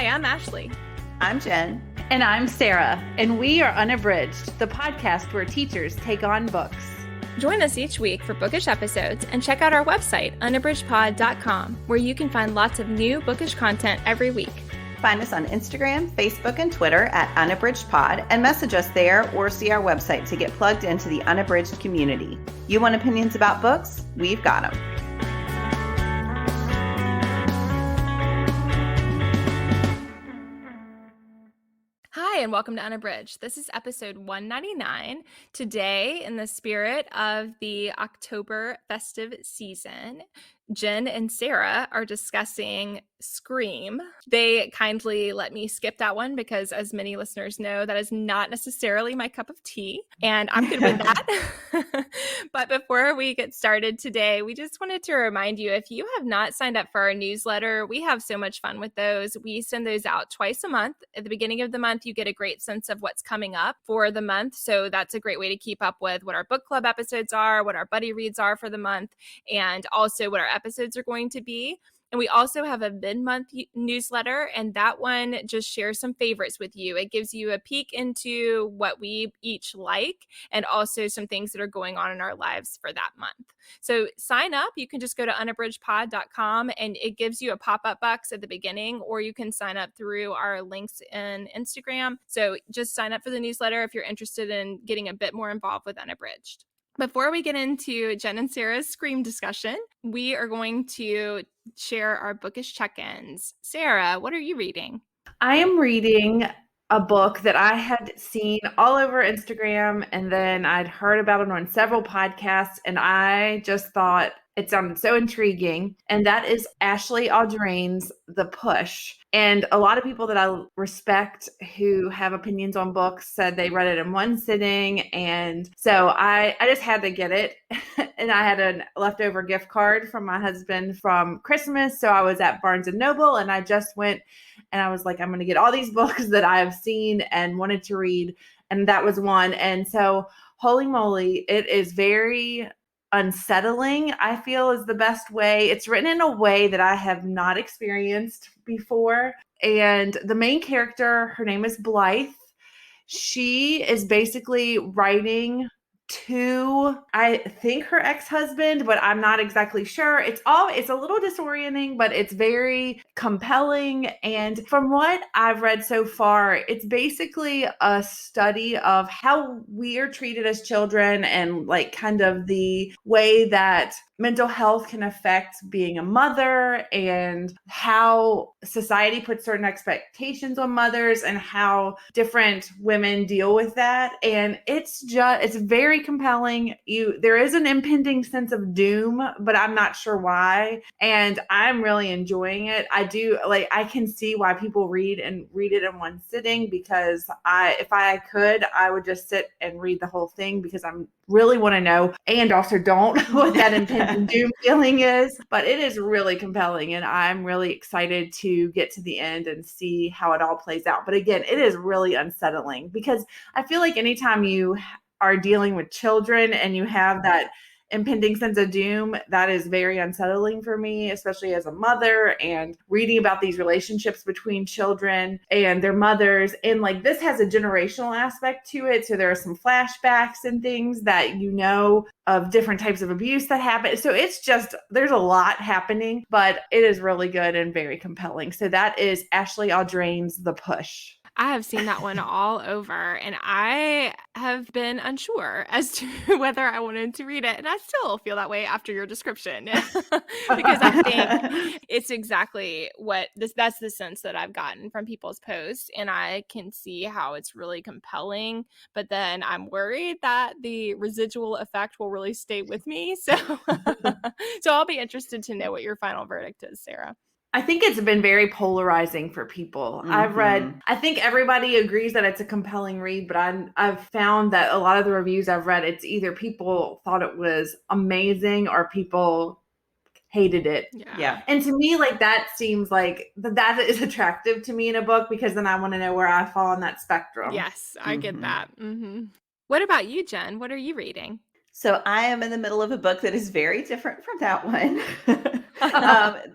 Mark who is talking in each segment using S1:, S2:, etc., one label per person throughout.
S1: Hi, I'm Ashley.
S2: I'm Jen.
S3: And I'm Sara. And we are Unabridged, the podcast where teachers take on books.
S1: Join us each week for bookish episodes and check out our website, unabridgedpod.com, where you can find lots of new bookish content every week.
S2: Find us on Instagram, Facebook, and Twitter at UnabridgedPod and message us there or see our website to get plugged into the Unabridged community. You want opinions about books? We've got them.
S1: Hi, and welcome to Unabridged. This is episode 199. Today, in the spirit of the October festive season, Jen and Sara are discussing Scream. They kindly let me skip that one because, as many listeners know, that is not necessarily my cup of tea, and I'm good with that. But before we get started today, we just wanted to remind you, if you have not signed up for our newsletter, we have so much fun with those. We send those out twice a month. At the beginning of the month, you get a great sense of what's coming up for the month, so that's a great way to keep up with what our book club episodes are, what our buddy reads are for the month, and also what our episodes are going to be. And we also have a mid-month newsletter, and that one just shares some favorites with you. It gives you a peek into what we each like and also some things that are going on in our lives for that month. So sign up. You can just go to unabridgedpod.com, and it gives you a pop-up box at the beginning, or you can sign up through our links in Instagram. So just sign up for the newsletter if you're interested in getting a bit more involved with Unabridged. Before we get into Jen and Sara's Scream discussion, we are going to share our bookish check-ins. Sara, what are you reading?
S3: I am reading a book that I had seen all over Instagram, and then I'd heard about it on several podcasts, and I just thought it sounded so intriguing. And that is Ashley Audrain's The Push. And a lot of people that I respect who have opinions on books said they read it in one sitting. And so I just had to get it. And I had a leftover gift card from my husband from Christmas. So I was at Barnes & Noble, and I just went and I was like, I'm going to get all these books that I have seen and wanted to read. And that was one. And so holy moly, it is very unsettling, I feel, is the best way. It's written in a way that I have not experienced before. And the main character, her name is Blythe. She is basically writing to, I think, her ex-husband, but I'm not exactly sure. It's a little disorienting, but it's very compelling. And from what I've read so far, it's basically a study of how we are treated as children and like kind of the way that mental health can affect being a mother and how society puts certain expectations on mothers and how different women deal with that. And it's very compelling. There is an impending sense of doom, but I'm not sure why. And I'm really enjoying it. I can see why people read it in one sitting, because if I could, I would just sit and read the whole thing, because I'm really want to know, and also don't, what that impending doom feeling is. But it is really compelling, and I'm really excited to get to the end and see how it all plays out. But again, it is really unsettling, because I feel like anytime you are dealing with children and you have that impending sense of doom, that is very unsettling for me, especially as a mother, and reading about these relationships between children and their mothers. And like, this has a generational aspect to it. So there are some flashbacks and things that of different types of abuse that happen. So it's just, there's a lot happening, but it is really good and very compelling. So that is Ashley Audrain's The Push.
S1: I have seen that one all over, and I have been unsure as to whether I wanted to read it. And I still feel that way after your description, because I think it's exactly that's the sense that I've gotten from people's posts. And I can see how it's really compelling, but then I'm worried that the residual effect will really stay with me. So, so I'll be interested to know what your final verdict is, Sara.
S3: I think it's been very polarizing for people.
S2: Mm-hmm.
S3: I think everybody agrees that it's a compelling read, but I've found that a lot of the reviews I've read, it's either people thought it was amazing or people hated it.
S2: Yeah.
S3: And to me, like, that seems like that is attractive to me in a book, because then I want to know where I fall on that spectrum.
S1: Yes, I get that. Mm-hmm. What about you, Jen? What are you reading?
S2: So I am in the middle of a book that is very different from that one.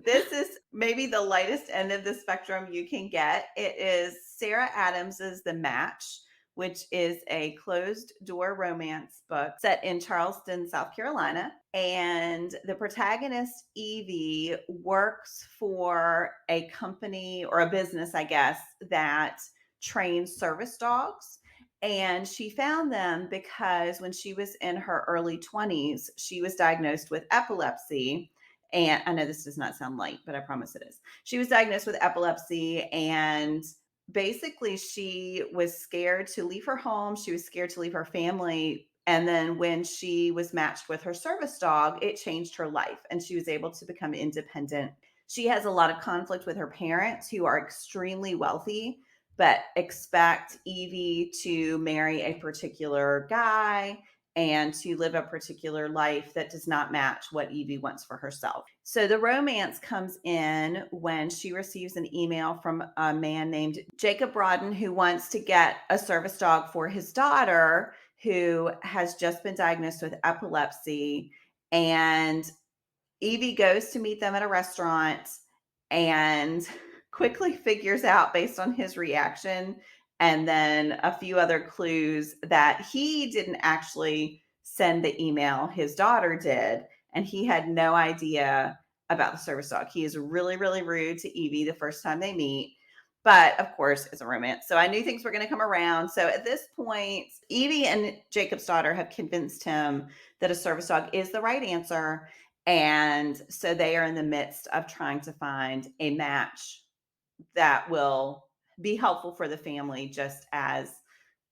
S2: This is maybe the lightest end of the spectrum you can get. It is Sara Adams's The Match, which is a closed door romance book set in Charleston, South Carolina. And the protagonist, Evie, works for a company or a business, I guess, that trains service dogs. And she found them because when she was in her early 20s, she was diagnosed with epilepsy. And I know this does not sound light, but I promise it is. She was diagnosed with epilepsy, and basically she was scared to leave her home. She was scared to leave her family. And then when she was matched with her service dog, it changed her life and she was able to become independent. She has a lot of conflict with her parents, who are extremely wealthy, but expect Evie to marry a particular guy and to live a particular life that does not match what Evie wants for herself. So the romance comes in when she receives an email from a man named Jacob Broaden, who wants to get a service dog for his daughter, who has just been diagnosed with epilepsy. And Evie goes to meet them at a restaurant and quickly figures out, based on his reaction and then a few other clues, that he didn't actually send the email. His daughter did, and he had no idea about the service dog. He is really, really rude to Evie the first time they meet. But of course, it's a romance. So I knew things were going to come around. So at this point, Evie and Jacob's daughter have convinced him that a service dog is the right answer. And so they are in the midst of trying to find a match that will be helpful for the family, just as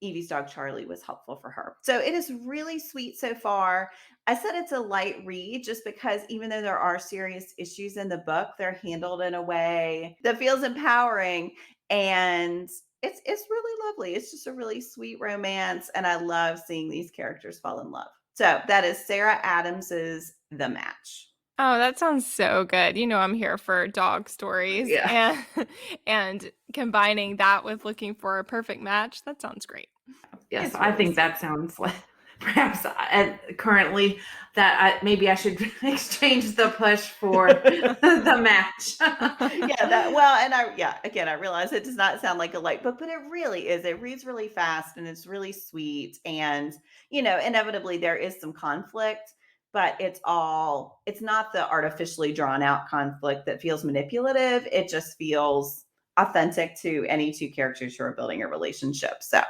S2: Evie's dog Charlie was helpful for her. So it is really sweet so far. I said it's a light read just because even though there are serious issues in the book, they're handled in a way that feels empowering, and it's really lovely. It's just a really sweet romance, and I love seeing these characters fall in love. So that is Sara Adams's The Match.
S1: Oh, that sounds so good. You know, I'm here for dog stories,
S3: Yeah.
S1: and combining that with looking for a perfect match, that sounds great.
S3: Yes,
S2: It's
S3: I
S2: really
S3: think that sounds like perhaps currently that maybe I should exchange the push for the match.
S2: I realize it does not sound like a light book, but it really is. It reads really fast and it's really sweet. And, inevitably there is some conflict, but it's not the artificially drawn out conflict that feels manipulative. It just feels authentic to any two characters who are building a relationship. So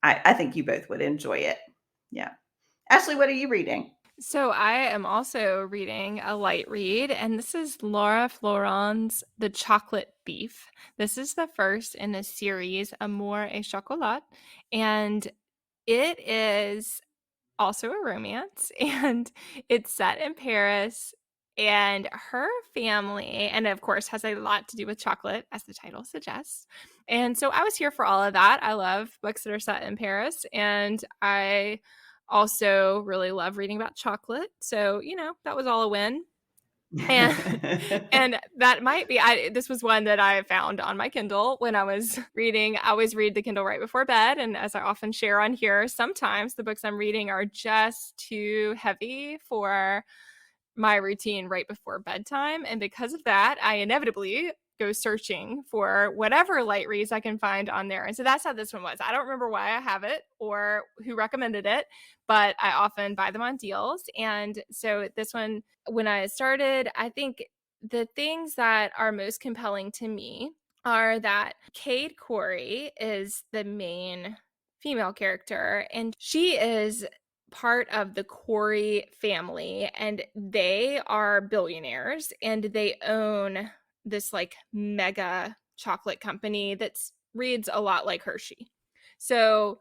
S2: I think you both would enjoy it. Yeah. Ashley, what are you reading?
S1: So I am also reading a light read, and this is Laura Florand's The Chocolate Thief. This is the first in the series Amour et Chocolat, and it is also a romance, and it's set in Paris, and her family, and of course has a lot to do with chocolate, as the title suggests. And so I was here for all of that. I love books that are set in Paris, and I also really love reading about chocolate. So, that was all a win. And that might be, this was one that I found on my Kindle when I was reading. I always read the Kindle right before bed. And as I often share on here, sometimes the books I'm reading are just too heavy for my routine right before bedtime. And because of that, I inevitably go searching for whatever light reads I can find on there. And so that's how this one was. I don't remember why I have it or who recommended it, but I often buy them on deals. And so this one, when I started, I think the things that are most compelling to me are that Cade Corey is the main female character, and she is part of the Corey family, and they are billionaires, and they own this like mega chocolate company that reads a lot like Hershey. So,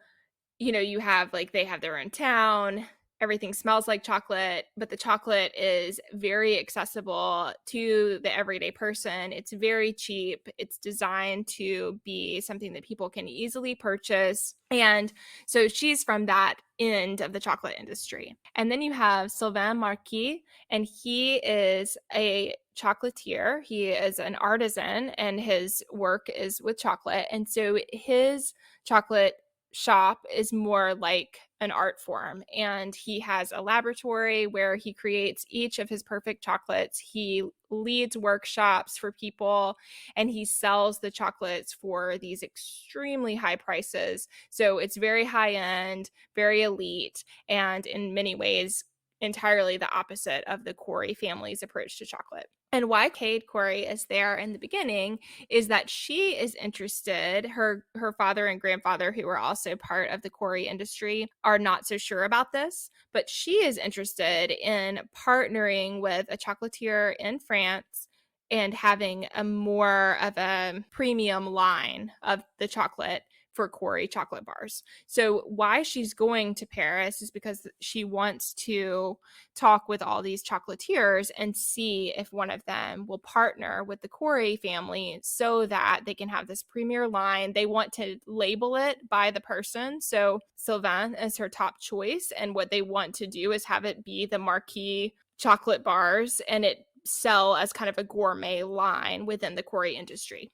S1: you have they have their own town, everything smells like chocolate, but the chocolate is very accessible to the everyday person. It's very cheap. It's designed to be something that people can easily purchase. And so she's from that end of the chocolate industry. And then you have Sylvain Marquis, and he is a chocolatier. He is an artisan, and his work is with chocolate. And so his chocolate shop is more like an art form, and he has a laboratory where he creates each of his perfect chocolates. He leads workshops for people, and he sells the chocolates for these extremely high prices. So it's very high end, very elite, and in many ways entirely the opposite of the Corey family's approach to chocolate. And why Cade Corey is there in the beginning is that she is interested. Her father and grandfather, who are also part of the Corey industry, are not so sure about this, but she is interested in partnering with a chocolatier in France and having a more of a premium line of the chocolate for Corey chocolate bars. So why she's going to Paris is because she wants to talk with all these chocolatiers and see if one of them will partner with the Corey family so that they can have this premier line. They want to label it by the person. So Sylvain is her top choice. And what they want to do is have it be the marquee chocolate bars and it sell as kind of a gourmet line within the Corey industry.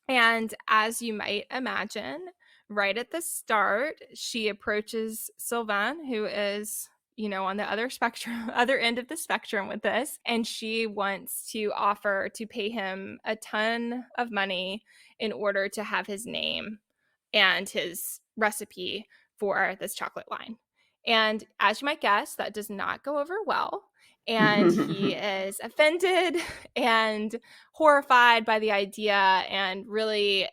S1: And as you might imagine, right at the start, she approaches Sylvain, who is, on the other end of the spectrum with this. And she wants to offer to pay him a ton of money in order to have his name and his recipe for this chocolate line. And as you might guess, that does not go over well. And he is offended and horrified by the idea and really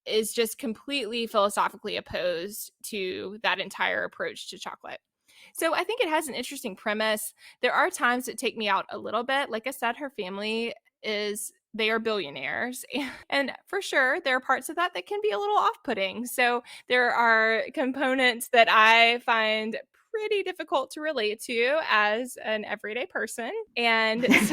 S1: is just completely philosophically opposed to that entire approach to chocolate. So I think it has an interesting premise. There are times that take me out a little bit. Like I said, her family they are billionaires. And for sure, there are parts of that can be a little off-putting. So there are components that I find pretty difficult to relate to as an everyday person. And so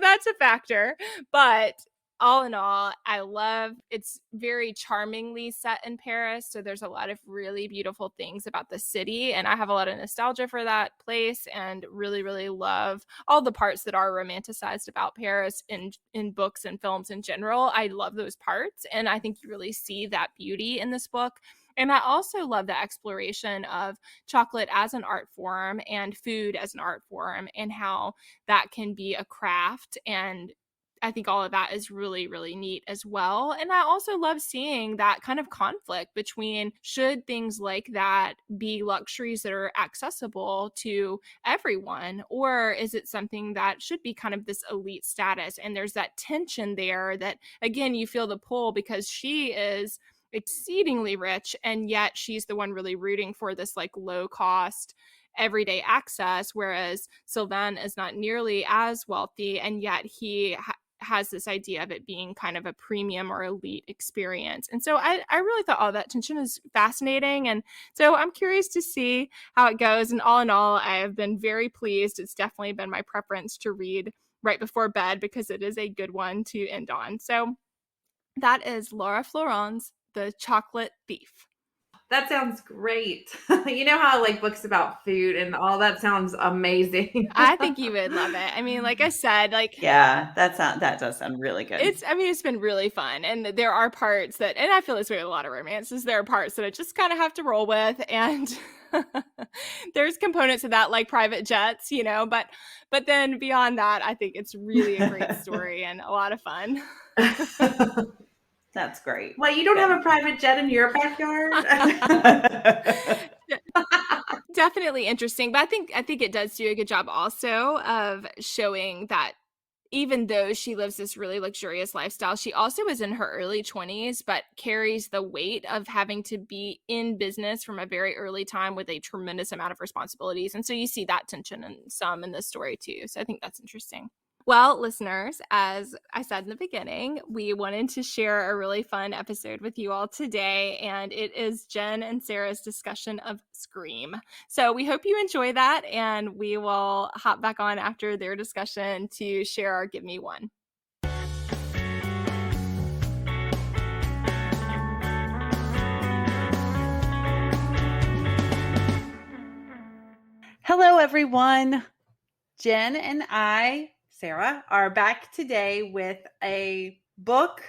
S1: that's a factor. But all in all, I love it's very charmingly set in Paris. So there's a lot of really beautiful things about the city. And I have a lot of nostalgia for that place and really, really love all the parts that are romanticized about Paris in books and films in general. I love those parts. And I think you really see that beauty in this book. And I also love the exploration of chocolate as an art form and food as an art form and how that can be a craft. And I think all of that is really, really neat as well. And I also love seeing that kind of conflict between should things like that be luxuries that are accessible to everyone, or is it something that should be kind of this elite status? And there's that tension there that, again, you feel the pull because she is exceedingly rich and yet she's the one really rooting for this low cost everyday access, whereas Sylvain is not nearly as wealthy and yet he has this idea of it being kind of a premium or elite experience. And so I really thought all that tension is fascinating. And so I'm curious to see how it goes. And all in all, I have been very pleased. It's definitely been my preference to read right before bed because it is a good one to end on. So that is Laura Florand's The Chocolate Thief.
S3: That sounds great. You know how books about food and all that sounds amazing.
S1: I think you would love it. I mean, like I said,
S2: yeah, that does sound really good.
S1: It's been really fun. And there are parts that, and I feel this way with a lot of romances, there are parts that I just kind of have to roll with. And there's components of that like private jets, but then beyond that, I think it's really a great story and a lot of fun.
S2: That's great.
S3: Well, you don't have a private jet in your backyard?
S1: Definitely interesting. But I think it does do a good job also of showing that even though she lives this really luxurious lifestyle, she also is in her early 20s, but carries the weight of having to be in business from a very early time with a tremendous amount of responsibilities. And so you see that tension in this story too. So I think that's interesting. Well, listeners, as I said in the beginning, we wanted to share a really fun episode with you all today, and it is Jen and Sarah's discussion of Scream. So we hope you enjoy that, and we will hop back on after their discussion to share our Give Me One.
S2: Hello, everyone. Jen and I, Sara, are back today with a book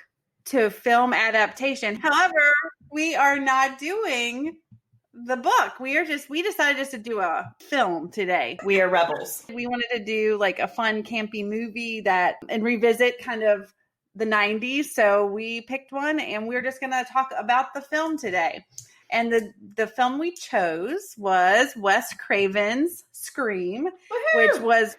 S2: to film adaptation. However,
S3: we are not doing the book. We decided just to do a film today.
S2: We are rebels.
S3: We wanted to do like a fun campy movie and revisit kind of the 90s. So we picked one and we're just going to talk about the film today. And the film we chose was Wes Craven's Scream, which was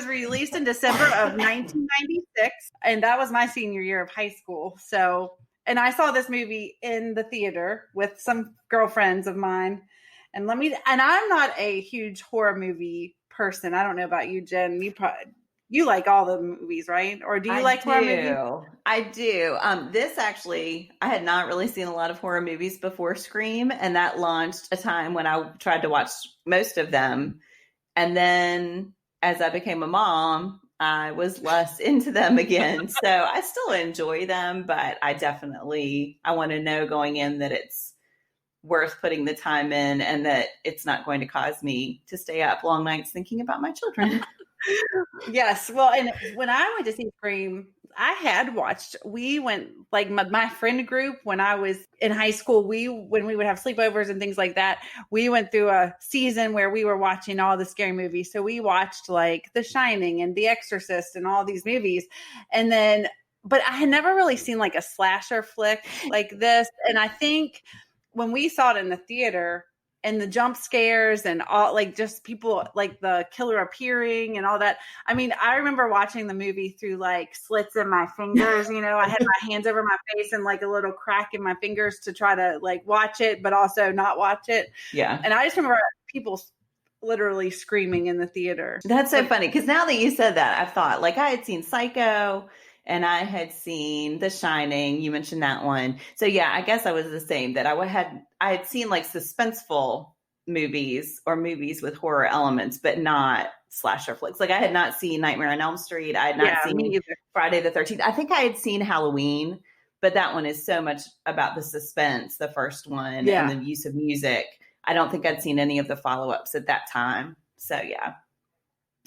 S3: released in December of 1996. And that was my senior year of high school. So, and I saw this movie in the theater with some girlfriends of mine. And I'm not a huge horror movie person. I don't know about you, Jen. You like all the movies, right? Or do you like horror movies?
S2: I do. This actually, I had not really seen a lot of horror movies before Scream, and that launched a time when I tried to watch most of them. And then as I became a mom, I was less into them again. So I still enjoy them, but I want to know going in that it's worth putting the time in and that it's not going to cause me to stay up long nights thinking about my children.
S3: Yes. Well, and when I went to see Scream, we went like my friend group when I was in high school, when we would have sleepovers and things like that, we went through a season where we were watching all the scary movies. So we watched like The Shining and The Exorcist and all these movies. But I had never really seen like a slasher flick like this. And I think when we saw it in the theater, and the jump scares and all, like just people like the killer appearing and all that. I mean, I remember watching the movie through like slits in my fingers. I had my hands over my face and like a little crack in my fingers to try to like watch it, but also not watch it.
S2: Yeah.
S3: And I just remember people literally screaming in the theater.
S2: That's so funny. Because now that you said that, I've thought like I had seen Psycho and I had seen The Shining. You mentioned that one. So yeah, I guess I was the same, that I had seen like suspenseful movies or movies with horror elements, but not slasher flicks. Like I had not seen Nightmare on Elm Street. I had not seen Friday the 13th. I think I had seen Halloween, but that one is so much about the suspense, the first one, and the use of music. I don't think I'd seen any of the follow-ups at that time. So yeah,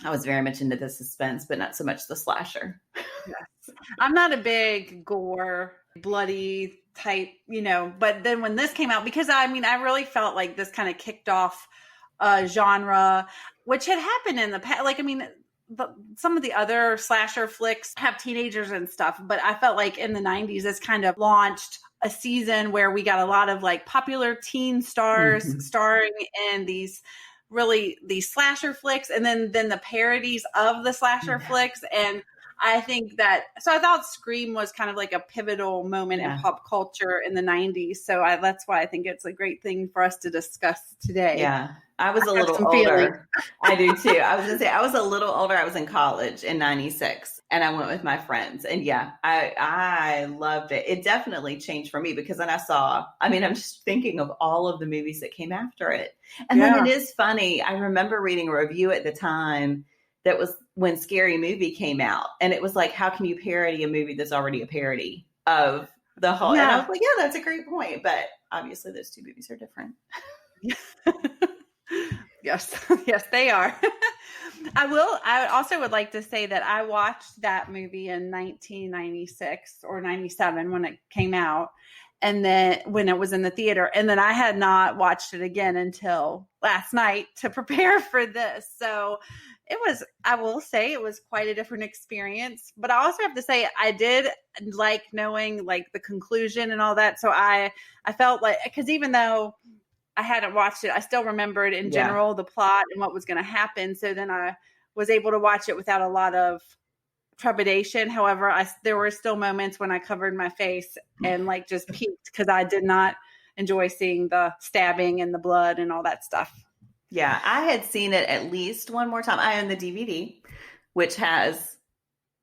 S2: I was very much into the suspense, but not so much the slasher.
S3: Yes. I'm not a big gore, bloody type, but then when this came out, because I really felt like this kind of kicked off a genre, which had happened in the past. Like, some of the other slasher flicks have teenagers and stuff, but I felt like in the 90s, this kind of launched a season where we got a lot of like popular teen stars starring in these slasher flicks, and then the parodies of the slasher flicks. And I think so I thought Scream was kind of like a pivotal moment in pop culture in the 90s. So that's why I think it's a great thing for us to discuss today.
S2: Yeah. I was a little older. I do too. I was going to say, I was a little older. I was in college in 96 and I went with my friends, and yeah, I loved it. It definitely changed for me because then I'm just thinking of all of the movies that came after it. And then it is funny. I remember reading a review at the time that was when Scary Movie came out, and it was like, how can you parody a movie that's already a parody of the whole? And I was like, yeah, that's a great point. But obviously those two movies are different.
S3: Yes, they are. I also would like to say that I watched that movie in 1996 or 97 when it came out, and then when it was in the theater, and then I had not watched it again until last night to prepare for this. So I will say it was quite a different experience, but I also have to say I did like knowing like the conclusion and all that. So I felt like, because even though I hadn't watched it, I still remembered in general the plot and what was going to happen. So then I was able to watch it without a lot of trepidation. However, there were still moments when I covered my face and like just peeked because I did not enjoy seeing the stabbing and the blood and all that stuff.
S2: Yeah, I had seen it at least one more time. I own the DVD, which says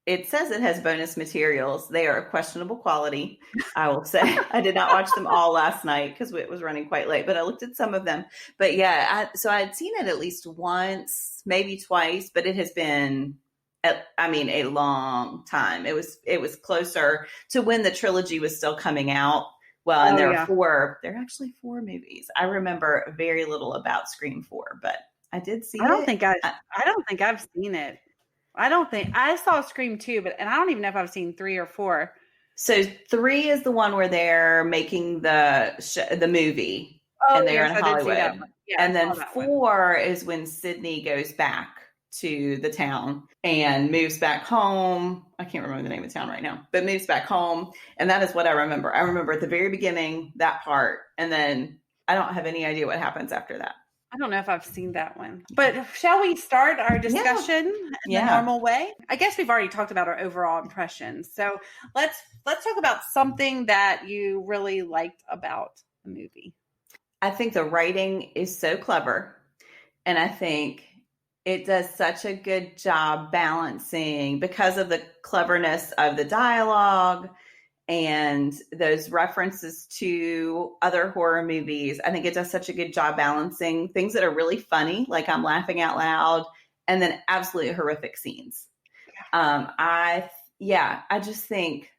S2: it has bonus materials. They are of questionable quality, I will say. I did not watch them all last night because it was running quite late, but I looked at some of them. But yeah, so I had seen it at least once, maybe twice, but it has been, a long time. It was closer to when the trilogy was still coming out. Well, and there are actually 4 movies. I remember very little about Scream 4, but I did see it.
S3: I don't think I've seen it. I don't think I saw Scream 2, and I don't even know if I've seen 3 or 4.
S2: So 3 is the one where they're making the movie,
S3: Oh,
S2: and they're
S3: yes,
S2: in
S3: I did see that
S2: Hollywood.
S3: one. Yeah,
S2: And
S3: I
S2: then
S3: saw that one.
S2: 4 is when Sydney goes back to the town and moves back home. I can't remember the name of the town right now, but moves back home. And that is what I remember. I remember at the very beginning, that part. And then I don't have any idea what happens after that.
S3: I don't know if I've seen that one. But shall we start our discussion in the normal way? I guess we've already talked about our overall impressions. So let's talk about something that you really liked about the movie.
S2: I think the writing is so clever. And I think it does such a good job balancing, because of the cleverness of the dialogue and those references to other horror movies. I think it does such a good job balancing things that are really funny, like I'm laughing out loud, and then absolutely horrific scenes. I just think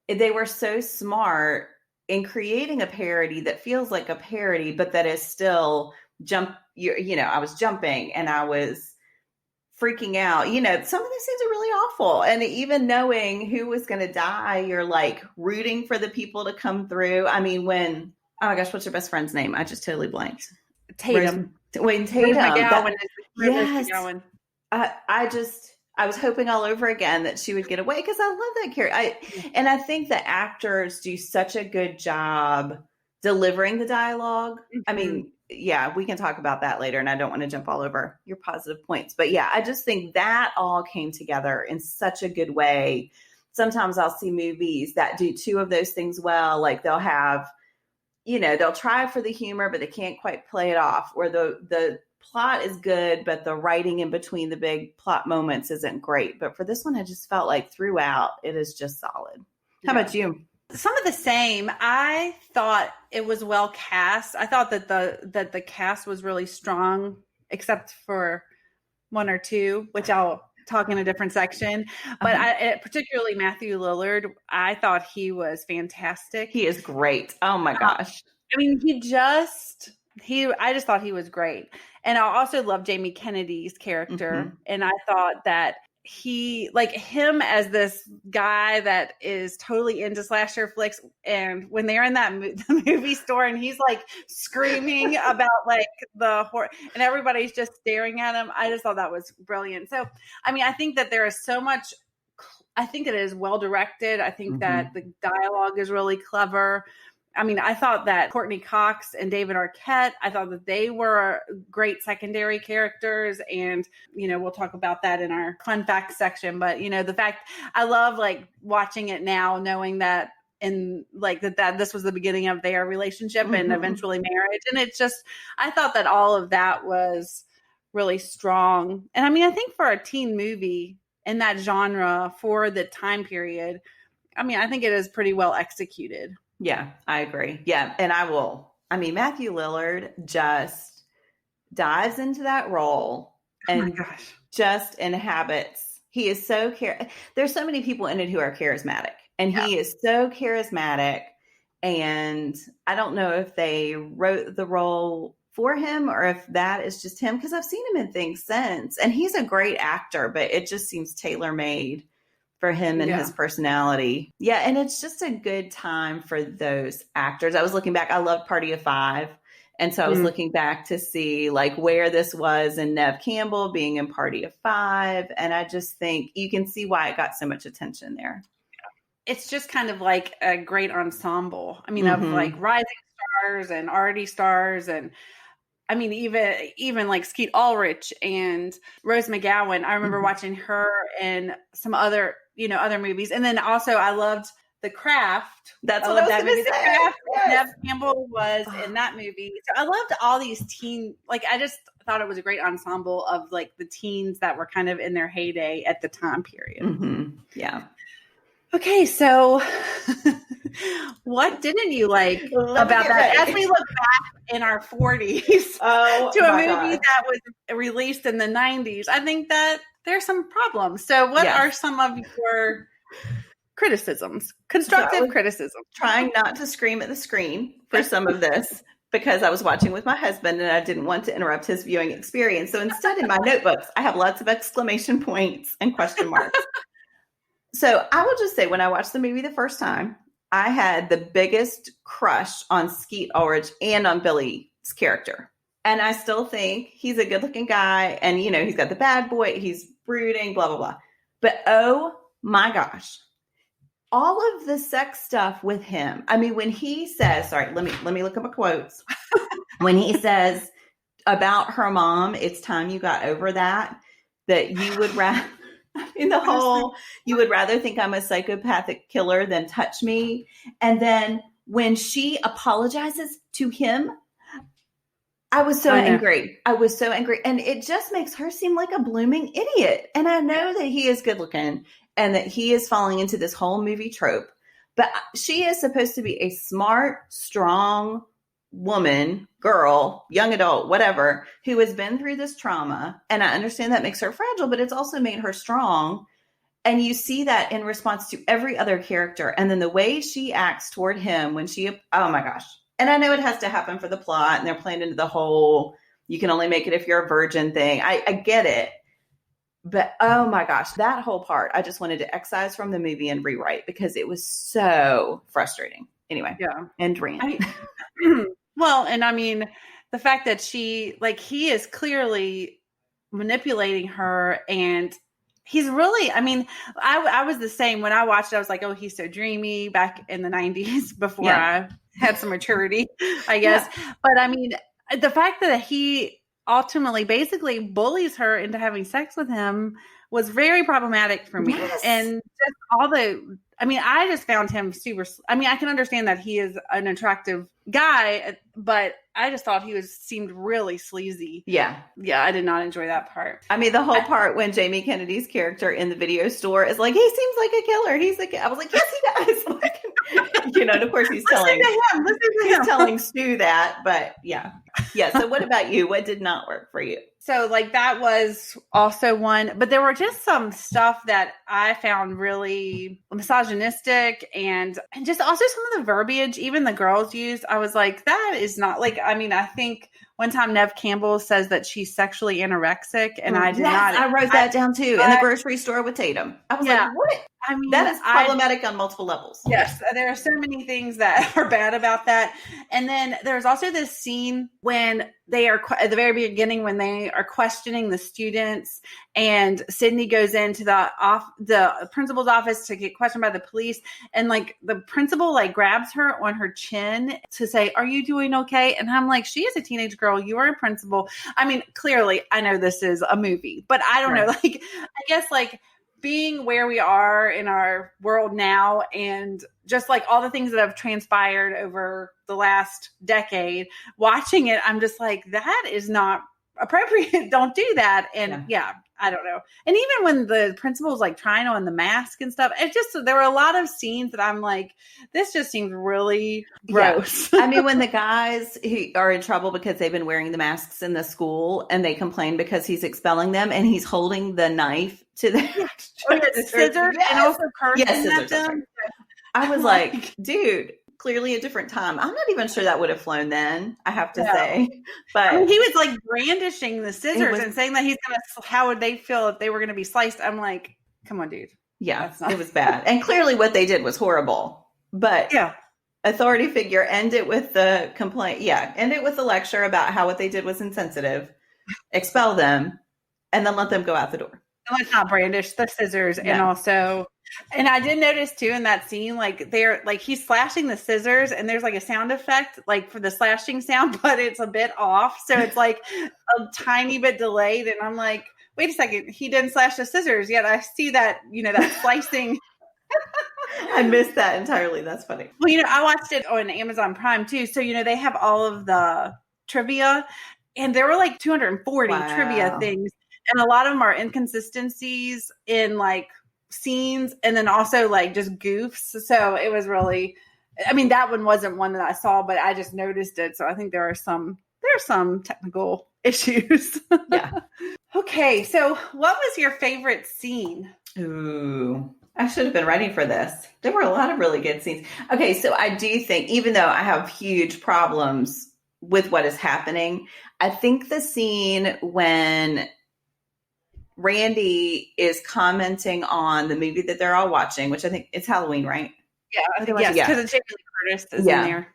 S2: they were so smart in creating a parody that feels like a parody, but that is still I was jumping and I was freaking out. Some of these scenes are really awful. And even knowing who was going to die, you're like rooting for the people to come through. I mean, oh my gosh, what's your best friend's name? I just totally blanked.
S3: Tatum.
S2: Tatum.
S3: Yes.
S2: I was hoping all over again that she would get away, because I love that character. And I think the actors do such a good job delivering the dialogue. Mm-hmm. I mean, yeah, we can talk about that later, and I don't want to jump all over your positive points. But yeah, I just think that all came together in such a good way. Sometimes I'll see movies that do 2 of those things well. Like they'll have, they'll try for the humor, but they can't quite play it off. Or the plot is good, but the writing in between the big plot moments isn't great. But for this one, I just felt like throughout it is just solid. How about you?
S3: Some of the same. I thought it was well cast. I thought that the cast was really strong, except for 1 or 2, which I'll talk in a different section. But particularly Matthew Lillard, I thought he was fantastic.
S2: He is great. Oh my gosh.
S3: I mean, I just thought he was great. And I also love Jamie Kennedy's character. Mm-hmm. And I thought that he, like him as this guy that is totally into slasher flicks, and when they're in the movie store and he's like screaming about like the horror and everybody's just staring at him, I just thought that was brilliant. So, I mean, I think that there is so much, I think that it is well directed. I think that the dialogue is really clever. I mean, I thought that Courtney Cox and David Arquette, I thought that they were great secondary characters. And, we'll talk about that in our fun facts section. But, the fact I love like watching it now, knowing that that this was the beginning of their relationship and eventually marriage. And it's just, I thought that all of that was really strong. And I mean, I think for a teen movie in that genre for the time period, I mean, I think it is pretty well executed.
S2: Yeah, I agree. Yeah. And Matthew Lillard just dives into that role and just inhabits. He is so there's so many people in it who are charismatic, and he is so charismatic. And I don't know if they wrote the role for him or if that is just him, because I've seen him in things since, and he's a great actor, but it just seems tailor-made for him and his personality. Yeah. And it's just a good time for those actors. I was looking back. I loved Party of Five. And so I was looking back to see like where this was in Neve Campbell being in Party of Five. And I just think you can see why it got so much attention there.
S3: It's just kind of like a great ensemble. I mean, of like rising stars and arty stars, and I mean, even like Skeet Ulrich and Rose McGowan. I remember watching her in some other movies. And then also I loved The Craft.
S2: That's what I was going to say. The Craft.
S3: Yes. Neve Campbell was in that movie. So I loved all these I just thought it was a great ensemble of like the teens that were kind of in their heyday at the time period.
S2: Mm-hmm. Yeah.
S3: Okay, so what didn't you like about that? As we look back in our 40s to a movie that was released in the 90s, I think that there's some problems. So what are some of your criticisms, constructive criticism?
S2: Trying not to scream at the screen for some of this, because I was watching with my husband and I didn't want to interrupt his viewing experience. So instead, in my notebooks, I have lots of exclamation points and question marks. So I will just say, when I watched the movie the first time, I had the biggest crush on Skeet Ulrich and on Billy's character. And I still think he's a good looking guy. And, you know, he's got the bad boy, he's brooding, blah, blah, blah. But oh my gosh, all of the sex stuff with him. I mean, when he says, sorry, let me look up a quotes. When he says about her mom, it's time you got over that you would rather, in the whole, you would rather think I'm a psychopathic killer than touch me. And then when she apologizes to him, I was so angry. I was so angry. And it just makes her seem like a blooming idiot. And I know that he is good looking and that he is falling into this whole movie trope. But she is supposed to be a smart, strong woman, girl, young adult, whatever, who has been through this trauma. And I understand that makes her fragile, but it's also made her strong. And you see that in response to every other character. And then the way she acts toward him when she, oh my gosh. And I know it has to happen for the plot, and they're playing into the whole, you can only make it if you're a virgin thing. I get it. But oh my gosh, that whole part, I just wanted to excise from the movie and rewrite because it was so frustrating. Anyway.
S3: Yeah.
S2: And rant.
S3: Well, and I mean, the fact that he is clearly manipulating her, and he's really, I mean, I was the same when I watched it. I was like, oh, he's so dreamy back in the 90s before I had some maturity, I guess. Yeah. But I mean, the fact that he ultimately basically bullies her into having sex with him was very problematic for me. Yes. And just I just found him super, I mean, I can understand that he is an attractive guy, but I just thought seemed really sleazy.
S2: Yeah.
S3: Yeah. I did not enjoy that part.
S2: I mean, the whole part when Jamie Kennedy's character in the video store is like, he seems like a killer. I was like, yes, he does. Like, you know, and of course he's telling Stu that, but yeah. Yeah. So what about you? What did not work for you?
S3: So like that was also one, but there were just some stuff that I found really misogynistic and just also some of the verbiage, even the girls used. I was like, that is not like, I mean, I think one time Neve Campbell says that she's sexually anorexic and I did not.
S2: I wrote that down too in the grocery store with Tatum. I was like, what? I mean, that is problematic on multiple levels.
S3: Yes, there are so many things that are bad about that. And then there's also this scene when they are at the very beginning when they are questioning the students, and Sydney goes into the principal's office to get questioned by the police, and like the principal like grabs her on her chin to say, "Are you doing okay?" And I'm like, she is a teenage girl. You are a principal. I mean, clearly, I know this is a movie, but I don't know. Like, I guess like. Being where we are in our world now and just like all the things that have transpired over the last decade, watching it, I'm just like, that is not appropriate. Don't do that. And yeah, I don't know. And even when the principal's like trying on the mask and stuff, there were a lot of scenes that I'm like, this just seems really gross.
S2: Yeah. I mean, when the guys who are in trouble because they've been wearing the masks in the school and they complain because he's expelling them and he's holding the knife to the
S3: scissors and also cursing at them.
S2: I was like, dude, clearly a different time. I'm not even sure that would have flown then, I have to say. But
S3: I mean, he was like brandishing the scissors and saying that how would they feel if they were going to be sliced? I'm like, come on, dude.
S2: Yeah, it was bad. And clearly what they did was horrible. But authority figure, end it with the complaint. Yeah, end it with the lecture about how what they did was insensitive. Expel them and then let them go out the door.
S3: And let's not brandish the scissors. And also... And I did notice too in that scene, like he's slashing the scissors and there's like a sound effect like for the slashing sound, but it's a bit off. So it's like a tiny bit delayed. And I'm like, wait a second, he didn't slash the scissors yet. I see that, that slicing.
S2: I missed that entirely. That's funny.
S3: Well, I watched it on Amazon Prime too. So, they have all of the trivia and there were like 240 trivia things. And a lot of them are inconsistencies in like scenes and then also like just goofs. So it was really, I mean, that one wasn't one that I saw, but I just noticed it. So I think there are some technical issues.
S2: Yeah.
S3: Okay. So what was your favorite scene?
S2: Ooh, I should have been ready for this. There were a lot of really good scenes. Okay. So I do think, even though I have huge problems with what is happening, I think the scene when Randy is commenting on the movie that they're all watching, which I think it's Halloween, right?
S3: Yeah, I think yes, because Jamie Lee Curtis is in there.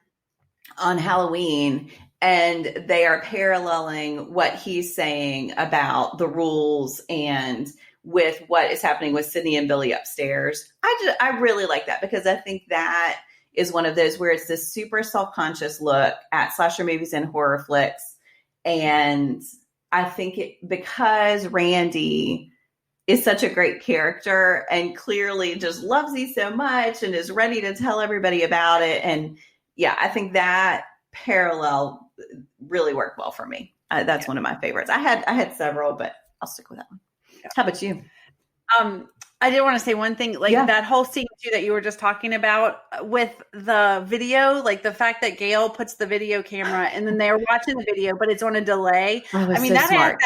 S2: On Halloween, and they are paralleling what he's saying about the rules and with what is happening with Sydney and Billy upstairs. I really like that, because I think that is one of those where it's this super self-conscious look at slasher movies and horror flicks. And I think because Randy is such a great character and clearly just loves these so much and is ready to tell everybody about it. And yeah, I think that parallel really worked well for me. That's one of my favorites. I had several, but I'll stick with that one. Yeah. How about you?
S4: I did want to say one thing, like that whole scene too that you were just talking about with the video, like the fact that Gail puts the video camera and then they're watching the video, but it's on a delay.
S2: I mean, that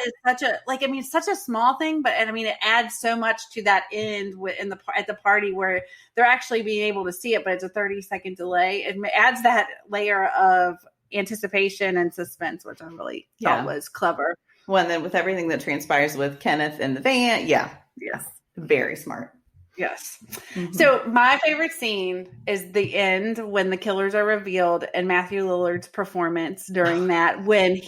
S4: is such a, like, I mean, it's such a small thing, but, and I mean, it adds so much to that end at the party where they're actually being able to see it, but it's a 30-second delay. It adds that layer of anticipation and suspense, which I really thought was clever.
S2: Well, and then with everything that transpires with Kenneth in the van. Yeah. Yes. Very smart.
S4: Yes. Mm-hmm. So my favorite scene is the end when the killers are revealed and Matthew Lillard's performance during that, when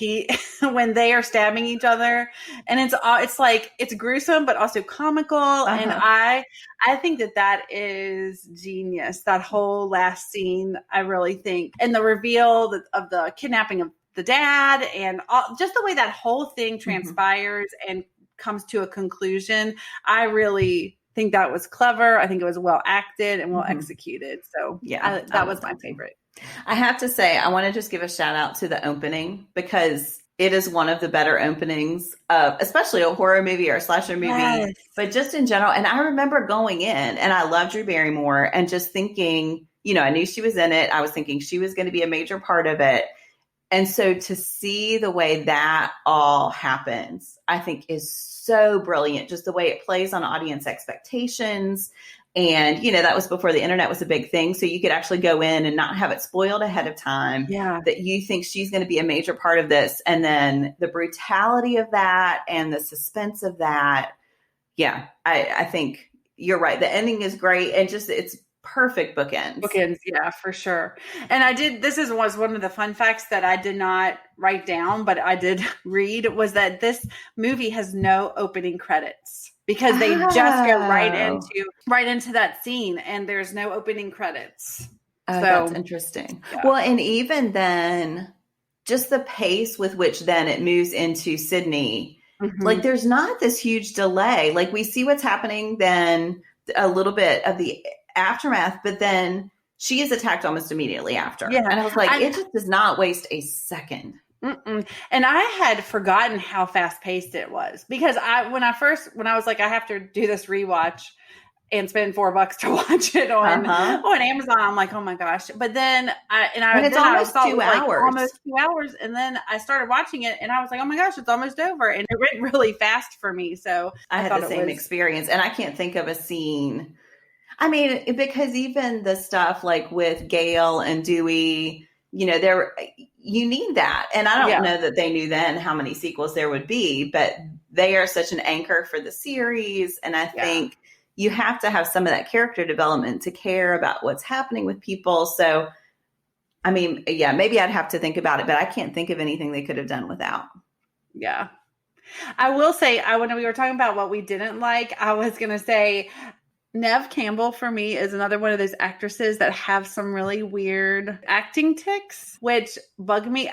S4: they are stabbing each other, and it's like, it's gruesome, but also comical. And I think that is genius. That whole last scene, I really think, and the reveal of the kidnapping of the dad and just the way that whole thing transpires and comes to a conclusion. I really think that was clever. I think it was well acted and well executed. So that was my favorite.
S2: I have to say, I want to just give a shout out to the opening, because it is one of the better openings of especially a horror movie or a slasher movie, but just in general. And I remember going in, and I love Drew Barrymore, and just thinking, I knew she was in it. I was thinking she was going to be a major part of it. And so to see the way that all happens, I think is so brilliant. Just the way it plays on audience expectations. And, that was before the internet was a big thing. So you could actually go in and not have it spoiled ahead of time. Yeah. That you think she's going to be a major part of this. And then the brutality of that and the suspense of that. Yeah, I think you're right. The ending is great. And just, it's perfect bookends.
S4: Yeah, for sure. And this was one of the fun facts that I did not write down, but I did read, was that this movie has no opening credits, because they just go right into that scene, and there's no opening credits.
S2: So that's interesting. Yeah. Well, and even then, just the pace with which then it moves into Sydney, like there's not this huge delay. Like we see what's happening then, a little bit of the aftermath, but then she is attacked almost immediately after. Yeah. And I was like, it just does not waste a second.
S4: And I had forgotten how fast paced it was, because when I was like, I have to do this rewatch and spend $4 to watch it on Amazon, I'm like, oh my gosh. But then
S2: it's almost 2 hours.
S4: Almost 2 hours. And then I started watching it and I was like, oh my gosh, it's almost over. And it went really fast for me. So
S2: I had the same experience, and I can't think of a scene. I mean, because even the stuff like with Gail and Dewey, you need that. And I don't know that they knew then how many sequels there would be, but they are such an anchor for the series. And I think you have to have some of that character development to care about what's happening with people. So, I mean, maybe I'd have to think about it, but I can't think of anything they could have done without.
S4: Yeah. I will say, when we were talking about what we didn't like, I was going to say, Neve Campbell for me is another one of those actresses that have some really weird acting tics, which bug me.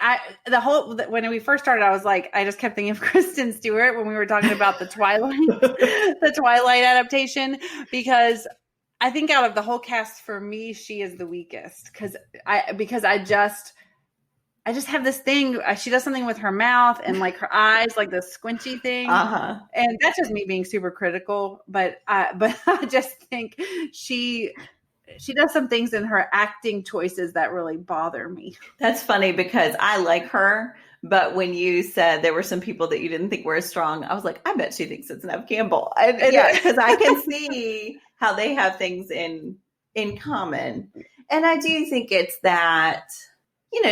S4: When we first started, I was like, I just kept thinking of Kristen Stewart when we were talking about the Twilight adaptation, because I think out of the whole cast, for me, she is the weakest, because I just have this thing. She does something with her mouth and like her eyes, like the squinchy thing. And that's just me being super critical. But I just think she does some things in her acting choices that really bother me.
S2: That's funny, because I like her. But when you said there were some people that you didn't think were as strong, I was like, I bet she thinks it's Neve Campbell. Because I can see how they have things in common. And I do think it's that,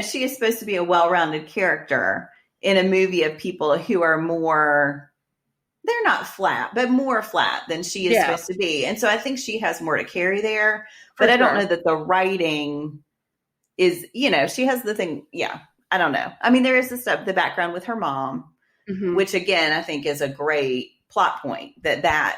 S2: she is supposed to be a well-rounded character in a movie of people who are more they're not flat, but more flat than she is supposed to be. And so I think she has more to carry there, but I don't know that the writing is, she has the thing. Yeah. I don't know. I mean, there is the background with her mom, which again, I think is a great plot point that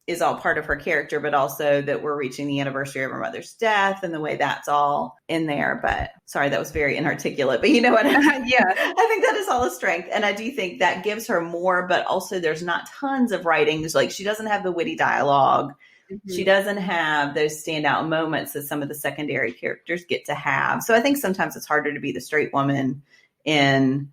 S2: is all part of her character, but also that we're reaching the anniversary of her mother's death and the way that's all in there. But sorry, that was very inarticulate, but you know what I mean?
S4: Yeah.
S2: I think that is all a strength. And I do think that gives her more, but also there's not tons of writing. There's like, she doesn't have the witty dialogue. She doesn't have those standout moments that some of the secondary characters get to have. So I think sometimes it's harder to be the straight woman in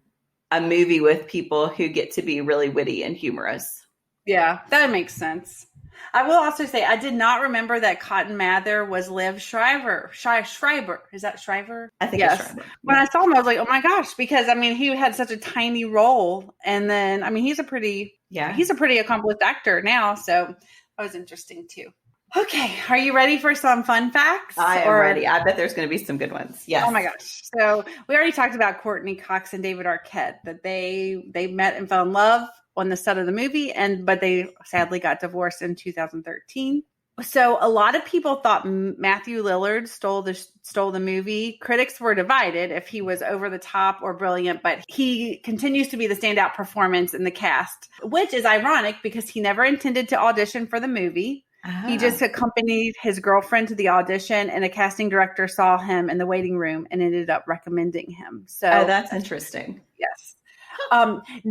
S2: a movie with people who get to be really witty and humorous.
S4: Yeah, that makes sense. I will also say I did not remember that Cotton Mather was Liv Schreiber. Schreiber. Is that Schreiber?
S2: I think
S4: yes.
S2: It's Schreiber.
S4: When I saw him, I was like, oh my gosh, because I mean, he had such a tiny role. And then, I mean, he's a pretty accomplished actor now. So that was interesting too. Okay. Are you ready for some fun facts?
S2: I am ready. I bet there's going to be some good ones. Yes.
S4: Oh my gosh. So we already talked about Courtney Cox and David Arquette, that they met and fell in love on the set of the movie, but they sadly got divorced in 2013. So a lot of people thought Matthew Lillard stole the movie. Critics were divided if he was over the top or brilliant, but he continues to be the standout performance in the cast, which is ironic because he never intended to audition for the movie. He just accompanied his girlfriend to the audition, and a casting director saw him in the waiting room and ended up recommending him. So
S2: that's interesting.
S4: Yes.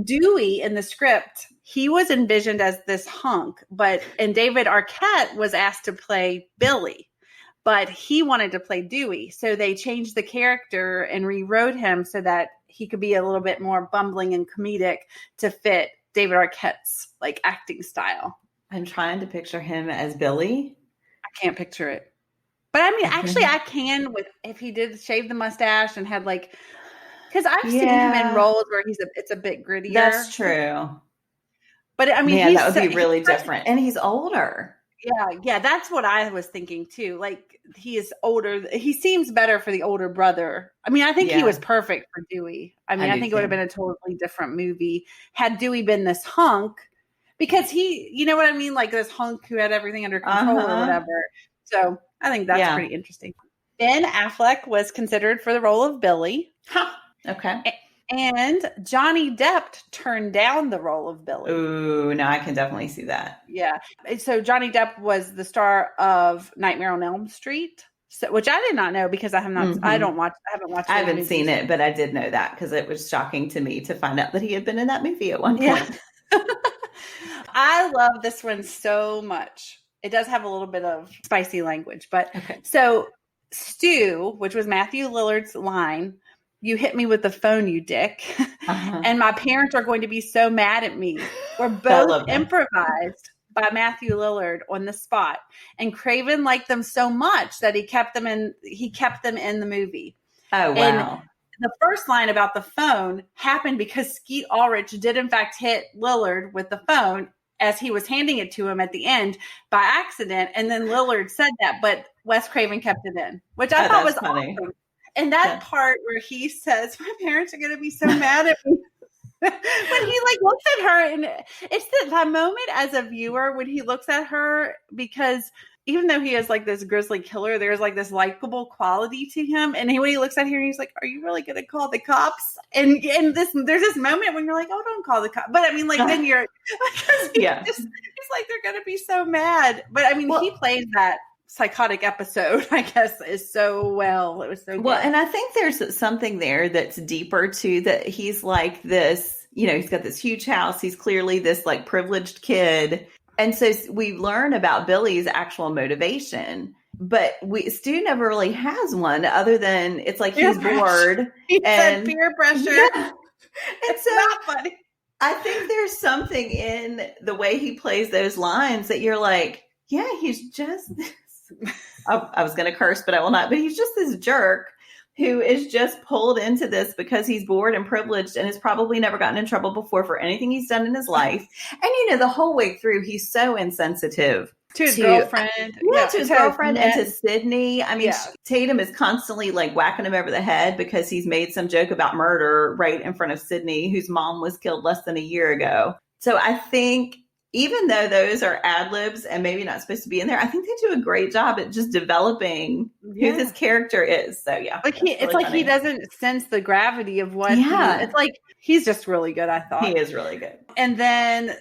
S4: Dewey in the script, he was envisioned as this hunk, and David Arquette was asked to play Billy, but he wanted to play Dewey. So they changed the character and rewrote him so that he could be a little bit more bumbling and comedic to fit David Arquette's like acting style.
S2: I'm trying to picture him as Billy.
S4: I can't picture it. But I mean, actually I can if he did shave the mustache and had like, because I've seen him in roles where it's a bit grittier.
S2: That's true.
S4: But I mean,
S2: that would be really different. And he's older.
S4: Yeah, that's what I was thinking too. Like, he is older. He seems better for the older brother. I mean, I think he was perfect for Dewey. I mean, I think it would have been a totally different movie had Dewey been this hunk, because he, you know what I mean? Like this hunk who had everything under control or whatever. So I think that's pretty interesting. Ben Affleck was considered for the role of Billy.
S2: Huh. Okay.
S4: And Johnny Depp turned down the role of Billy.
S2: Ooh, no, I can definitely see that.
S4: Yeah. So Johnny Depp was the star of Nightmare on Elm Street, which I did not know because I have not. I haven't watched.
S2: I haven't seen it, but I did know that because it was shocking to me to find out that he had been in that movie at one point.
S4: I love this one so much. It does have a little bit of spicy language, but so Stu, which was Matthew Lillard's line, "You hit me with the phone, you dick." And my parents are going to be so mad at me. Were both improvised by Matthew Lillard on the spot. And Craven liked them so much that he kept them in the movie.
S2: Oh, wow.
S4: And the first line about the phone happened because Skeet Ulrich did in fact hit Lillard with the phone as he was handing it to him at the end by accident. And then Lillard said that, but Wes Craven kept it in, which I thought was funny. Awesome. And that part where he says, "My parents are going to be so mad at me." When he like looks at her, and it's that moment as a viewer when he looks at her, because even though he is like this grizzly killer, there's like this likable quality to him. And when he looks at her, he's like, "Are you really going to call the cops?" And there's this moment when you're like, "Oh, don't call the cops." But I mean, like then you're, because it's like they're going to be so mad. But I mean, he plays that psychotic episode, I guess, is so well. It was so good.
S2: And I think there's something there that's deeper too, that he's like this, he's got this huge house. He's clearly this like privileged kid. And so we learn about Billy's actual motivation, but Stu never really has one other than it's like he's bored.
S4: He said peer pressure.
S2: Yeah.
S4: It's so not funny.
S2: I think there's something in the way he plays those lines that you're like, yeah, he's just I was going to curse, but I will not. But he's just this jerk who is just pulled into this because he's bored and privileged and has probably never gotten in trouble before for anything he's done in his life. And, the whole way through, he's so insensitive
S4: to his girlfriend.
S2: To his girlfriend and to Sydney. I mean, Tatum is constantly like whacking him over the head because he's made some joke about murder right in front of Sydney, whose mom was killed less than a year ago. So I think even though those are ad libs and maybe not supposed to be in there, I think they do a great job at just developing who this character is. So yeah,
S4: like it's like he doesn't sense the gravity of what. It's like he's just really good. I thought
S2: he is really good.
S4: And then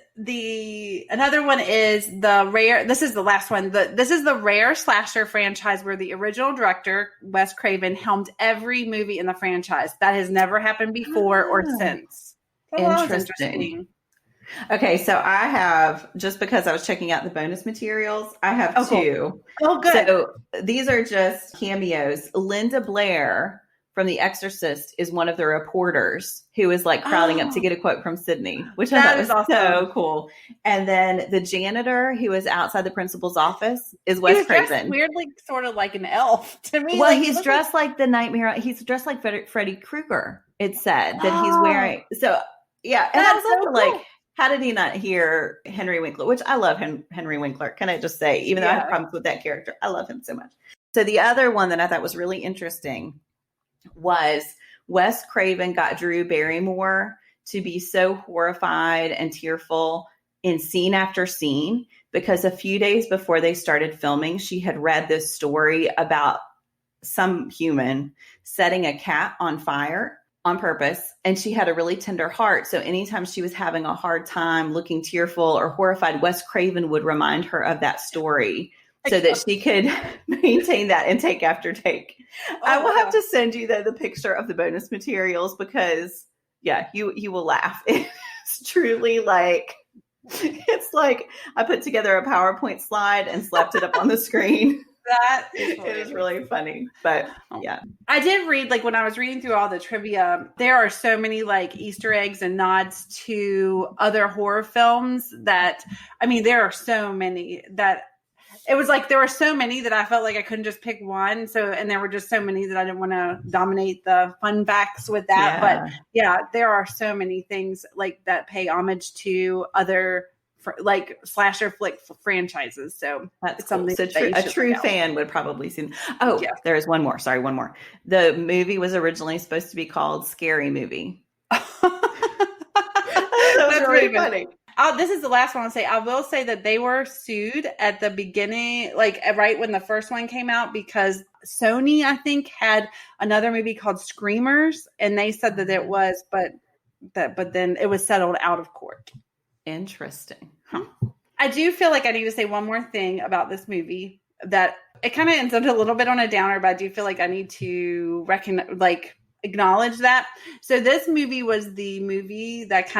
S4: another one is the rare. This is the last one. This is the rare slasher franchise where the original director Wes Craven helmed every movie in the franchise. That has never happened before or since.
S2: Interesting. Okay, so I have, just because I was checking out the bonus materials, I have two.
S4: Oh, good.
S2: So these are just cameos. Linda Blair from The Exorcist is one of the reporters who is like crowding up to get a quote from Sydney, which I thought was awesome. So cool. And then the janitor who is outside the principal's office is Wes Craven.
S4: Weirdly, sort of like an elf to me.
S2: Well, he's dressed like the Nightmare. He's dressed like Freddy Krueger. It said that he's wearing. So yeah, and I was so like, how did he not hear Henry Winkler? Which I love Henry Winkler. Can I just say, even though I have problems with that character, I love him so much. So the other one that I thought was really interesting was Wes Craven got Drew Barrymore to be so horrified and tearful in scene after scene because a few days before they started filming, she had read this story about some human setting a cat on fire on purpose. And she had a really tender heart. So anytime she was having a hard time, looking tearful or horrified, Wes Craven would remind her of that story so that she could maintain that and take after take. I will have to send you the picture of the bonus materials because you will laugh. It's truly like, it's like I put together a PowerPoint slide and slapped it up on the screen.
S4: That
S2: it is really funny, but yeah.
S4: I did read, like when I was reading through all the trivia, there are so many like Easter eggs and nods to other horror films that, I mean, there are so many that it was like, there were so many that I felt like I couldn't just pick one. So, and there were just so many that I didn't want to dominate the fun facts with that. But yeah, there are so many things like that pay homage to other like slasher flick franchises. So
S2: that's something cool. So a true fan would probably see. Oh, there is one more. Sorry, one more. The movie was originally supposed to be called Scary Movie.
S4: That's really funny. This is the last one I'll say. I will say that they were sued at the beginning, like right when the first one came out, because Sony, I think, had another movie called Screamers, and they said that it was, but then it was settled out of court.
S2: Interesting.
S4: I do feel like I need to say one more thing about this movie that it kind of ends up a little bit on a downer, but I do feel like I need to acknowledge that. So this movie was the movie that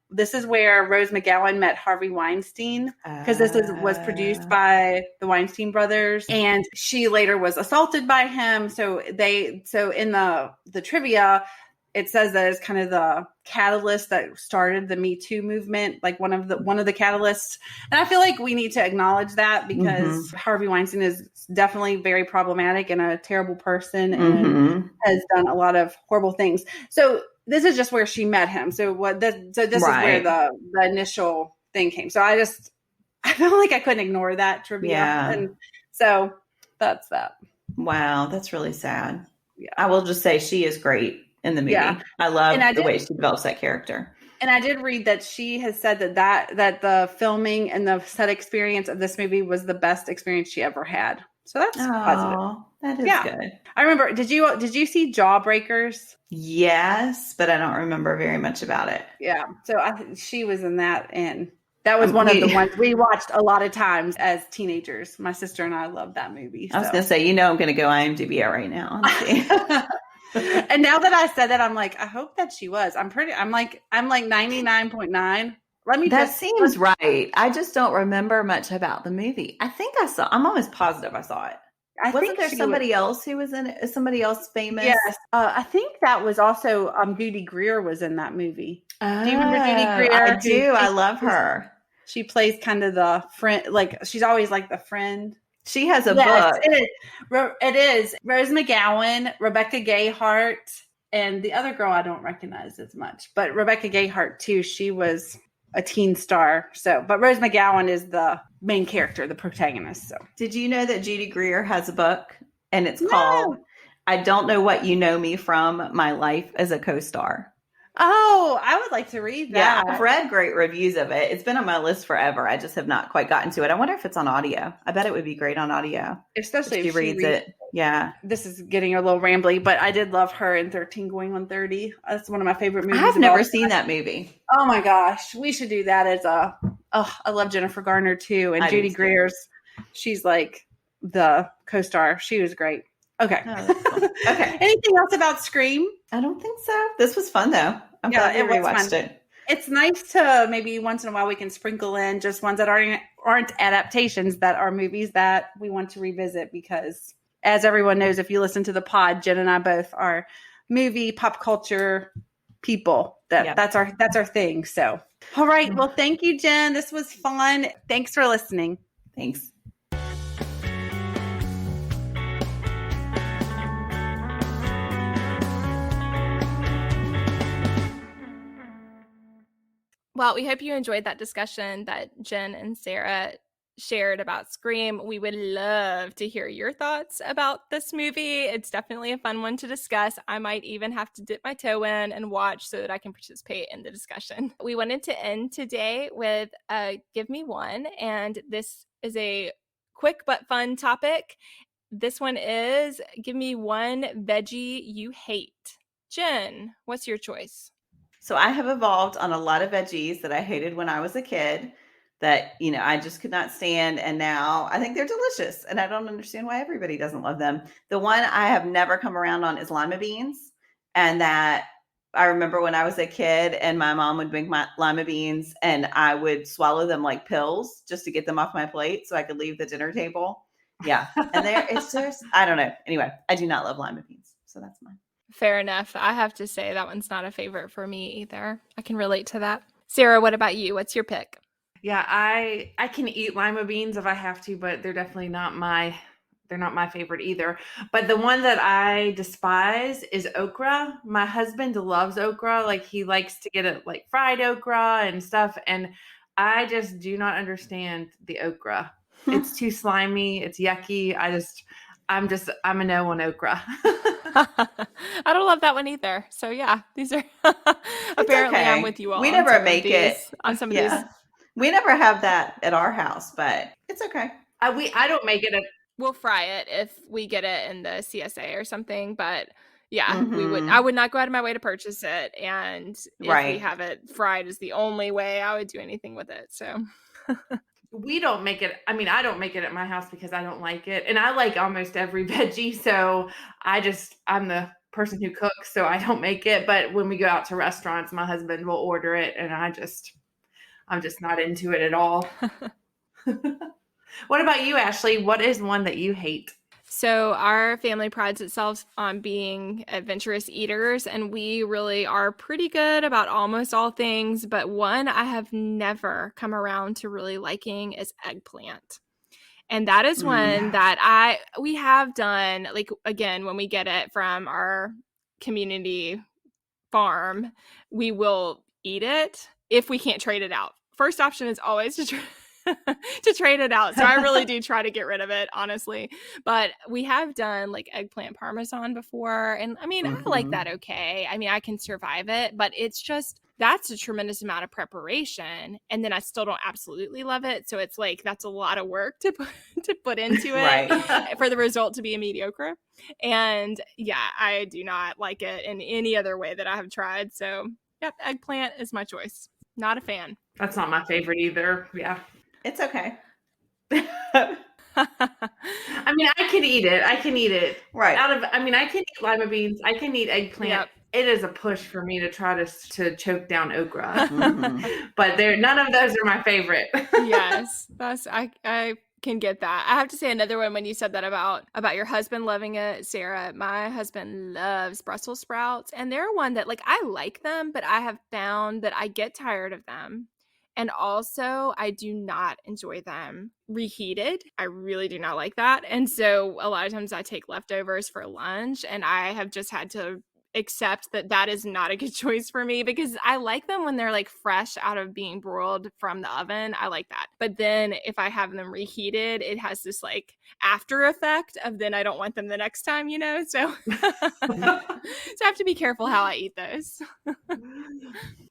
S4: this is where Rose McGowan met Harvey Weinstein, because this was produced by the Weinstein brothers, and she later was assaulted by him. So in the trivia, it says that it's kind of the catalyst that started the Me Too movement, like one of the catalysts. And I feel like we need to acknowledge that because Harvey Weinstein is definitely very problematic and a terrible person and has done a lot of horrible things. So this is just where she met him. So this is where the initial thing came. So I felt like I couldn't ignore that trivia. Yeah. And so that's that.
S2: Wow. That's really sad. Yeah. I will just say she is great in the movie. Yeah. I love the way she develops that character.
S4: And I did read that she has said that the filming and the set experience of this movie was the best experience she ever had. So that's positive.
S2: That is good.
S4: I remember, did you see Jawbreakers?
S2: Yes, but I don't remember very much about it.
S4: Yeah. So she was in that, and that was one of the ones we watched a lot of times as teenagers. My sister and I loved that movie. So.
S2: I was going to say, I'm going to go IMDb it right now.
S4: And now that I said that, I'm like, I hope that she was. I'm like 99.9.
S2: That seems right. I just don't remember much about the movie. I'm almost positive I saw it. Wasn't there somebody else who was in it? Somebody else famous?
S4: Yes. I think that was also Judy Greer was in that movie. Do you remember Judy Greer?
S2: I do. I love her.
S4: She plays kind of the friend, like she's always like the friend.
S2: She has a book.
S4: It is. Rose McGowan, Rebecca Gayheart, and the other girl I don't recognize as much. But Rebecca Gayheart, too, she was a teen star. But Rose McGowan is the main character, the protagonist. So,
S2: did you know that Judy Greer has a book? And it's called I Don't Know What You Know Me From, My Life as a Co-Star.
S4: Oh, I would like to read
S2: Yeah,
S4: that.
S2: I've read great reviews of it. It's been on my list forever. I just have not quite gotten to it. I wonder if it's on audio. I bet it would be great on audio.
S4: Especially if
S2: She
S4: she
S2: reads
S4: reads
S2: it. Yeah.
S4: This is getting a little rambly, but I did love her in 13 Going on 30. That's one of my favorite movies.
S2: I've never seen that movie.
S4: Oh my gosh. We should do that as I love Jennifer Garner too. And
S2: I do
S4: Judy
S2: too.
S4: Greer's, she's like the co-star. She was great. Okay.
S2: Oh, that's cool. Okay.
S4: Anything else about Scream?
S2: I don't think so. This was fun though. I'm glad we rewatched it.
S4: It's nice to maybe once in a while we can sprinkle in just ones that aren't adaptations, that are movies that we want to revisit, because as everyone knows, if you listen to the pod, Jen and I both are movie pop culture people. That's our thing. So, all right. Well, thank you, Jen. This was fun. Thanks for listening.
S2: Thanks.
S1: Well, we hope you enjoyed that discussion that Jen and Sara shared about Scream. We would love to hear your thoughts about this movie. It's definitely a fun one to discuss. I might even have to dip my toe in and watch so that I can participate in the discussion. We wanted to end today with Give Me One, and this is a quick but fun topic. This one is give me one veggie you hate. Jen, what's your choice?
S2: So I have evolved on a lot of veggies that I hated when I was a kid that, I just could not stand. And now I think they're delicious. And I don't understand why everybody doesn't love them. The one I have never come around on is lima beans. And that I remember when I was a kid and my mom would make my lima beans and I would swallow them like pills just to get them off my plate so I could leave the dinner table. Yeah. And it's just, I don't know. Anyway, I do not love lima beans. So that's mine.
S1: Fair enough. I have to say that one's not a favorite for me either. I can relate to that. Sara, what about you? What's your pick?
S3: Yeah, I can eat lima beans if I have to, but they're definitely not my favorite either. But the one that I despise is okra. My husband loves okra. Like, he likes to get it like fried okra and stuff. And I just do not understand the okra. It's too slimy. It's yucky. I'm a no on okra.
S1: I don't love that one either. So yeah, these are apparently
S2: okay.
S1: I'm with you all.
S2: We never make it
S1: on some of these.
S2: We never have that at our house, but it's okay.
S3: I don't make it.
S1: We'll fry it if we get it in the CSA or something, but yeah,
S2: Mhm.
S1: I would not go out of my way to purchase it. And if we
S2: Right.
S1: have it fried is the only way I would do anything with it. So
S3: We don't make it. I mean, I don't make it at my house because I don't like it. And I like almost every veggie. So I'm the person who cooks, so I don't make it. But when we go out to restaurants, my husband will order it. And I'm just not into it at all. What about you, Ashley? What is one that you hate?
S1: So our family prides itself on being adventurous eaters, and we really are pretty good about almost all things. But one I have never come around to really liking is eggplant. And that is one that we have done, like, again, when we get it from our community farm, we will eat it if we can't trade it out. First option is always to trade it out. So I really do try to get rid of it, honestly. But we have done like eggplant parmesan before. And I mean, I like that okay. I mean, I can survive it, but it's just, that's a tremendous amount of preparation. And then I still don't absolutely love it. So it's like, that's a lot of work to put into it
S2: Right.
S1: for the result to be a mediocre. And yeah, I do not like it in any other way that I have tried. So yep, eggplant is my choice. Not a fan.
S3: That's not my favorite either. Yeah.
S2: It's okay.
S3: I mean, I can eat it.
S2: Right.
S3: I can eat lima beans. I can eat eggplant.
S1: Yep.
S3: It is a push for me to try to choke down okra.
S2: Mhm.
S3: But none of those are my favorite.
S1: Yes, I can get that. I have to say another one when you said that about your husband loving it, Sara. My husband loves Brussels sprouts, and they're one that, like, I like them, but I have found that I get tired of them. And also, I do not enjoy them reheated. I really do not like that. And so a lot of times I take leftovers for lunch, and I have just had to accept that that is not a good choice for me, because I like them when they're like fresh out of being broiled from the oven. I like that. But then if I have them reheated, it has this like after effect of then I don't want them the next time, you know? So, so I have to be careful how I eat those.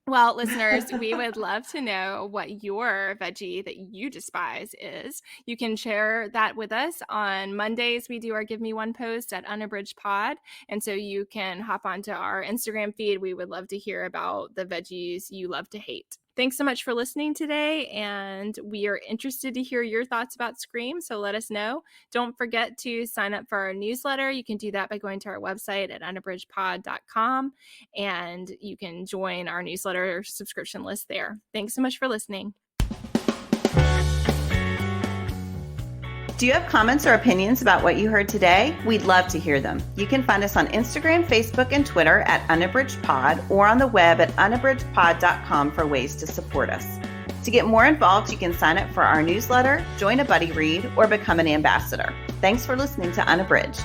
S1: Well, listeners, we would love to know what your veggie that you despise is. You can share that with us. On Mondays, we do our Give Me One post at Unabridged Pod. And so you can hop onto our Instagram feed. We would love to hear about the veggies you love to hate. Thanks so much for listening today, and we are interested to hear your thoughts about Scream, so let us know. Don't forget to sign up for our newsletter. You can do that by going to our website at unabridgedpod.com, and you can join our newsletter subscription list there. Thanks so much for listening.
S2: Do you have comments or opinions about what you heard today? We'd love to hear them. You can find us on Instagram, Facebook, and Twitter at UnabridgedPod, or on the web at unabridgedpod.com for ways to support us. To get more involved, you can sign up for our newsletter, join a buddy read, or become an ambassador. Thanks for listening to Unabridged.